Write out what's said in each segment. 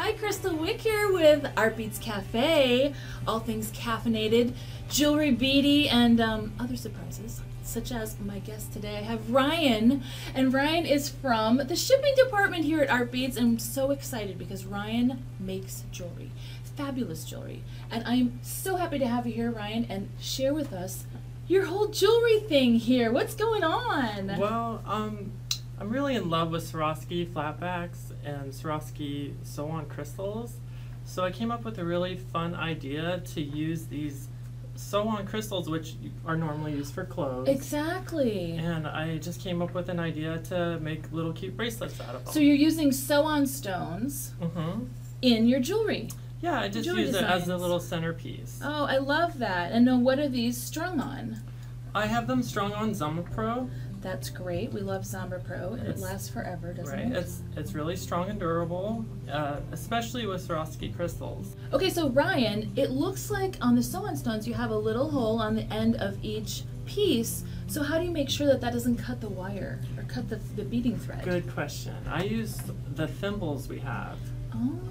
Hi, Crystal Wick here with Art Beats Cafe, all things caffeinated, jewelry, beady, and other surprises, such as my guest today. I have Ryan, and Ryan is from the shipping department here at Art Beats, and I'm so excited because Ryan makes jewelry, fabulous jewelry, and I'm so happy to have you here, Ryan, and share with us your whole jewelry thing here. What's going on? Well, I'm really in love with Swarovski flatbacks and Swarovski sew-on crystals. So I came up with a really fun idea to use these sew-on crystals, which are normally used for clothes. Exactly. And I just came up with an idea to make little cute bracelets out of them. So you're using sew-on stones in your jewelry. Yeah, I just use it as a little centerpiece. Oh, I love that. And now what are these strung on? I have them strung on Zama Pro. That's great. We love Zama Pro. It lasts forever, doesn't it? Right. It's really strong and durable, especially with Swarovski crystals. Okay, so Ryan, it looks like on the sew-on stones you have a little hole on the end of each piece. So how do you make sure that that doesn't cut the wire or cut the beading thread? Good question. I use the thimbles we have.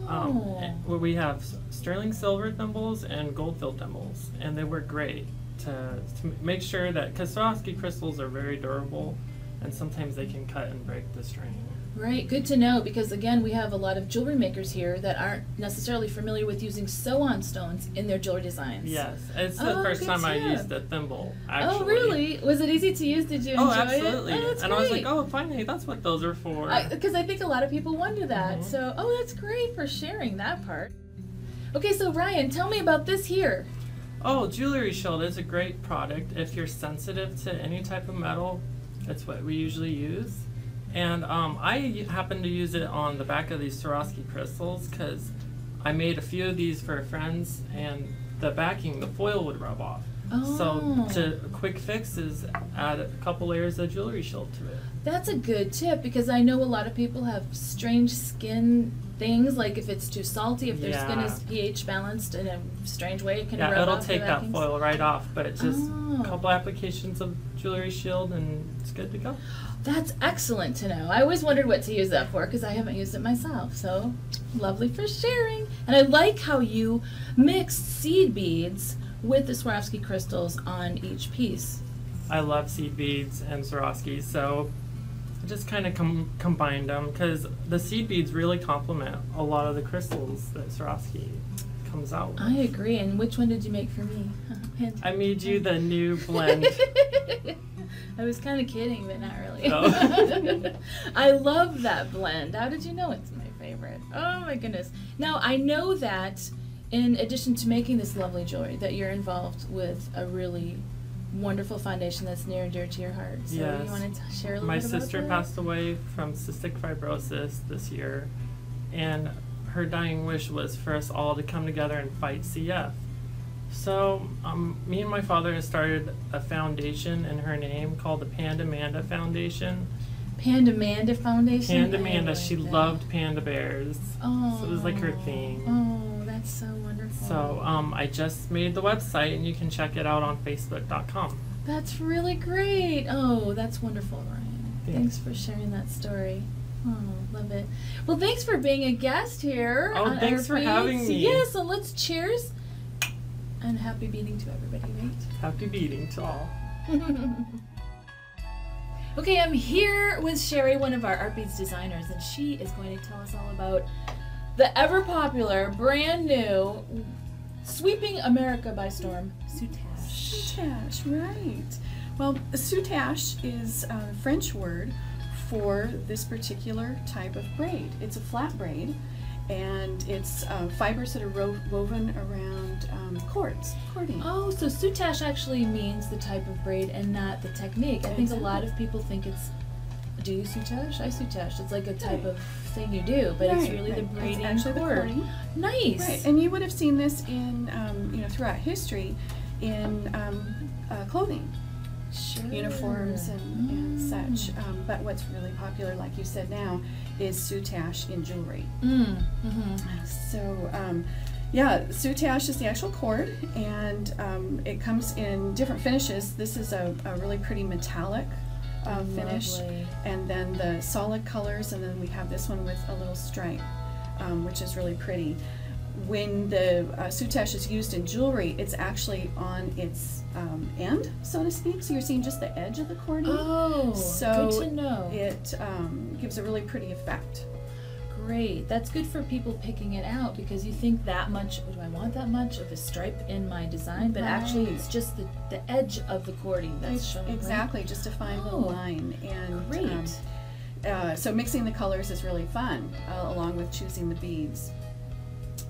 Oh. We have sterling silver thimbles and gold-filled thimbles, and they work great to make sure that, because Swarovski crystals are very durable, and sometimes they can cut and break the string. Right, good to know, because again, we have a lot of jewelry makers here that aren't necessarily familiar with using sew-on stones in their jewelry designs. Yes, it's the first time I used a thimble, actually. Oh, really? Was it easy to use? Did you enjoy absolutely. it? Oh, that's and great. I was like, oh, finally, that's what those are for. Because I think a lot of people wonder that. So, oh, that's great for sharing that part. Okay, so Ryan, tell me about this here. Oh, Jewelry Shield is a great product. If you're sensitive to any type of metal, that's what we usually use. And I happen to use it on the back of these Swarovski crystals because I made a few of these for friends, and the backing, the foil would rub off. Oh. So a quick fix is add a couple layers of Jewelry Shield to it. That's a good tip, because I know a lot of people have strange skin things, like if it's too salty, if their skin is pH balanced in a strange way, it can rub off. Yeah, it'll take that foil right off, but it's just Oh. a couple applications of Jewelry Shield and it's good to go. That's excellent to know. I always wondered what to use that for because I haven't used it myself. So lovely for sharing. And I like how you mixed seed beads with the Swarovski crystals on each piece. I love seed beads and Swarovski, so I just kind of combined them because the seed beads really complement a lot of the crystals that Swarovski comes out with. I agree. And which one did you make for me? I made you the new blend. I was kind of kidding, but not really. Oh. I love that blend. How did you know it's my favorite? Oh my goodness. Now, I know that in addition to making this lovely jewelry, that you're involved with a really wonderful foundation that's near and dear to your heart. So Yes. you want to share a little My bit about sister that? passed away from cystic fibrosis this year, and her dying wish was for us all to come together and fight CF. So me and my father has started a foundation in her name called the Pandamanda Foundation. Pandamanda Foundation? Pandamanda, she loved panda bears. Oh. So it was like her thing. Oh, that's so wonderful. So I just made the website, and you can check it out on Facebook.com. That's really great. Oh, that's wonderful, Ryan. Thanks for sharing that story. Oh, love it. Well, thanks for being a guest here. Oh, thanks for having me. Yeah, so let's cheers. And happy beating to everybody, right? Happy beating to all. Okay, I'm here with Sherry, one of our Art Beats designers, and she is going to tell us all about the ever popular, brand new, sweeping America by storm, soutache. Soutache, right. Well, soutache is a French word for this particular type of braid. It's a flat braid, and it's fibers that are woven around cording. Oh, so soutache actually means the type of braid and not the technique. I think a lot of people think it's, do you soutache? I soutache. It's like a type of thing you do, but it's really the braiding it's actually cord. The cording. Nice. Right, and you would have seen this in, throughout history in clothing. Sure. Uniforms and such. But what's really popular, like you said now, is soutache in jewelry. So, yeah, soutache is the actual cord, and it comes in different finishes. This is a really pretty metallic finish, Lovely. and then the solid colors, and then we have this one with a little stripe. which is really pretty. When the soutache is used in jewelry, it's actually on its end, so to speak. So you're seeing just the edge of the cording. Oh, So good to know. it gives a really pretty effect. Great. That's good for people picking it out, because you think that much, do I want that much of a stripe in my design? But actually Right. it's just the edge of the cording that's showing. right? Exactly, just a fine little Oh, line. And Great. so mixing the colors is really fun, along with choosing the beads.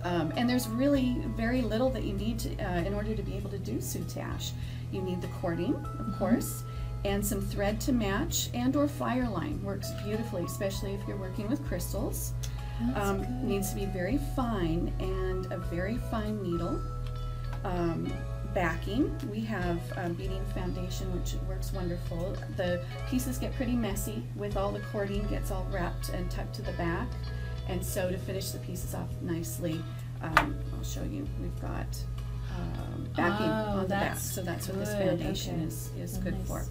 And there's really very little that you need to, in order to be able to do soutache. You need the cording, of course, and some thread to match, and or fire line works beautifully, especially if you're working with crystals. That's good. Needs to be very fine, and a very fine needle. Backing, we have beading foundation, which works wonderful. The pieces get pretty messy with all the cording, gets all wrapped and tucked to the back. And so to finish the pieces off nicely, I'll show you, we've got backing Oh, on the back. that's So that's what this good. foundation Okay. is A good nice- for.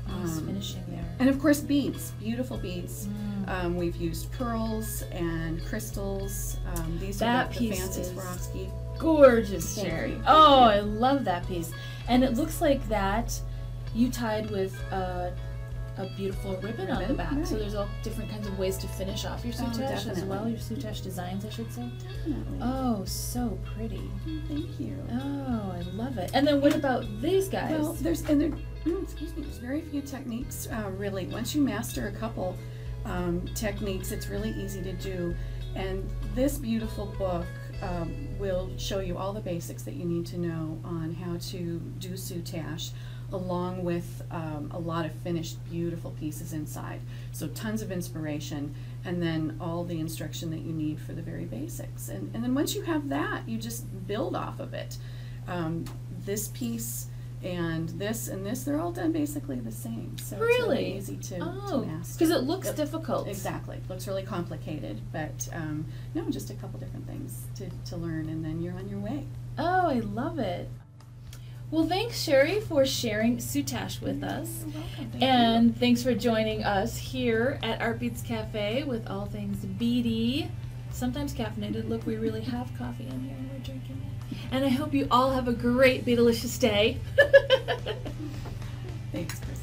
Nice finishing there. And of course beads, beautiful beads. Mm. We've used pearls and crystals. These That are the piece fancy is Swarovski. Gorgeous, Thank Sherry. you. Oh, I love that piece. And it looks like that you tied with a beautiful ribbon on the Ribbon, back. So right. there's all different kinds of ways to finish off your Oh, soutache as definitely. well, your soutache designs, I should say. Definitely. Oh, so pretty. Thank you. Oh, I love it. And then what about these guys? Well, there's very few techniques really. Once you master a couple techniques, it's really easy to do. And this beautiful book will show you all the basics that you need to know on how to do soutache, along with a lot of finished beautiful pieces inside. So tons of inspiration, and then all the instruction that you need for the very basics. And then once you have that, you just build off of it. This piece and this, they're all done basically the same. So it's really Really? easy to Oh, master. because it looks Yep. difficult. Exactly. Looks really complicated, but no, just a couple different things to learn, and then you're on your way. Oh, I love it. Well, thanks, Sherry, for sharing soutache with us. You're welcome. Thank And thanks for joining us here at Art Beats Cafe with all things beady, sometimes caffeinated. Look, we really have coffee in here and we're drinking it. And I hope you all have a great, be delicious day. you. Thanks, Chris.